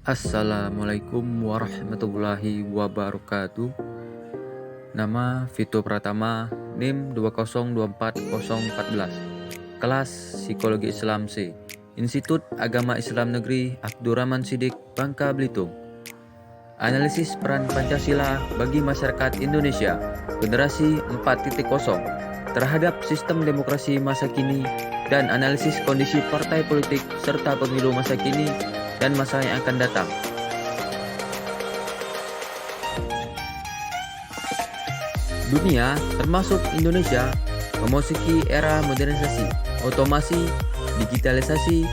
Assalamualaikum warahmatullahi wabarakatuh. Nama Vito Pratama, NIM 2024014. Kelas Psikologi Islam C, Institut Agama Islam Negeri Abdurrahman Siddiq, Bangka Belitung. Analisis peran Pancasila bagi masyarakat Indonesia generasi 4.0 terhadap sistem demokrasi masa kini dan analisis kondisi partai politik serta pemilu masa kini dan masa yang akan datang. Dunia, termasuk Indonesia, memasuki era modernisasi, otomasi, digitalisasi,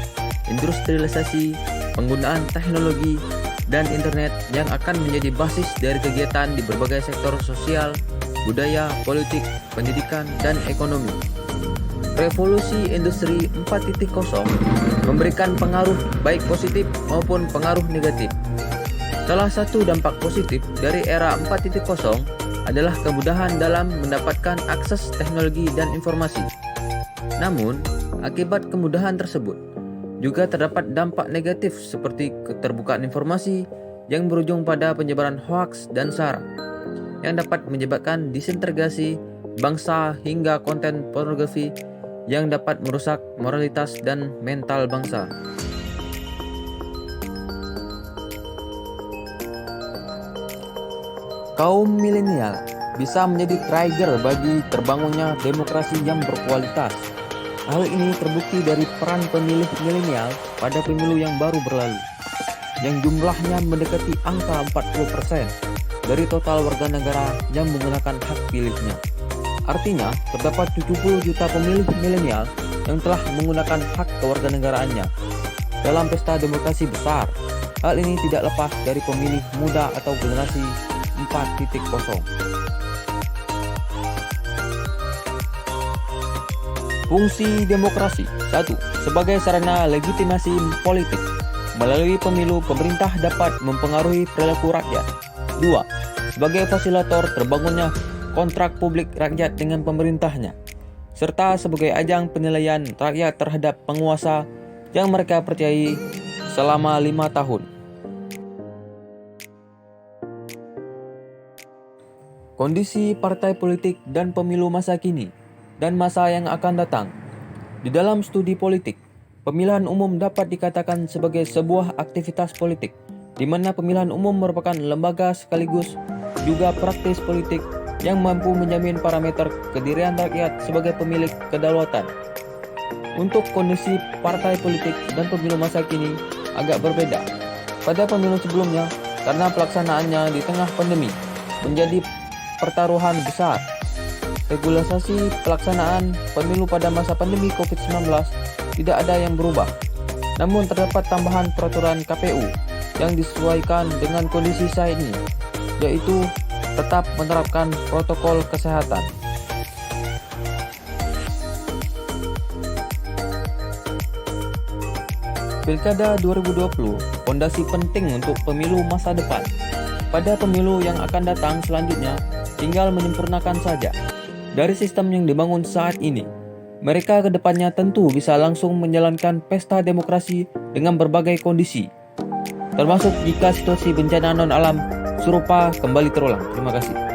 industrialisasi, penggunaan teknologi, dan internet yang akan menjadi basis dari kegiatan di berbagai sektor sosial, budaya, politik, pendidikan, dan ekonomi. Revolusi Industri 4.0 memberikan pengaruh baik positif maupun pengaruh negatif. Salah satu dampak positif dari era 4.0 adalah kemudahan dalam mendapatkan akses teknologi dan informasi. Namun, akibat kemudahan tersebut, juga terdapat dampak negatif seperti keterbukaan informasi yang berujung pada penyebaran hoaks dan sara, yang dapat menyebabkan disintegrasi bangsa hingga konten pornografi yang dapat merusak moralitas dan mental bangsa. Kaum milenial bisa menjadi trigger bagi terbangunnya demokrasi yang berkualitas. Hal ini terbukti dari peran pemilih milenial pada pemilu yang baru berlalu, yang jumlahnya mendekati angka 40% dari total warga negara yang menggunakan hak pilihnya. Artinya, terdapat 70 juta pemilih milenial yang telah menggunakan hak kewarganegaraannya dalam pesta demokrasi besar. Hal ini tidak lepas dari pemilih muda atau generasi 4.0. Fungsi demokrasi. 1. Sebagai sarana legitimasi politik. Melalui pemilu, pemerintah dapat mempengaruhi perilaku rakyat. 2. Sebagai fasilitator terbangunnya kontrak publik rakyat dengan pemerintahnya, serta sebagai ajang penilaian rakyat terhadap penguasa yang mereka percayai selama 5 tahun. Kondisi partai politik dan pemilu masa kini dan masa yang akan datang. Di dalam studi politik, pemilihan umum dapat dikatakan sebagai sebuah aktivitas politik, di mana pemilihan umum merupakan lembaga sekaligus juga praktis politik yang mampu menjamin parameter kedirian rakyat sebagai pemilik kedaulatan. Untuk kondisi partai politik dan pemilu masa kini agak berbeda. Pada pemilu sebelumnya, karena pelaksanaannya di tengah pandemi, menjadi pertaruhan besar. Regulasi pelaksanaan pemilu pada masa pandemi COVID-19 tidak ada yang berubah. Namun terdapat tambahan peraturan KPU yang disesuaikan dengan kondisi saat ini, yaitu tetap menerapkan protokol kesehatan. Pilkada 2020 fondasi penting untuk pemilu masa depan. Pada pemilu yang akan datang selanjutnya, tinggal menyempurnakan saja dari sistem yang dibangun saat ini. Mereka kedepannya tentu bisa langsung menjalankan pesta demokrasi dengan berbagai kondisi, termasuk jika situasi bencana non-alam serupa kembali terulang. Terima kasih.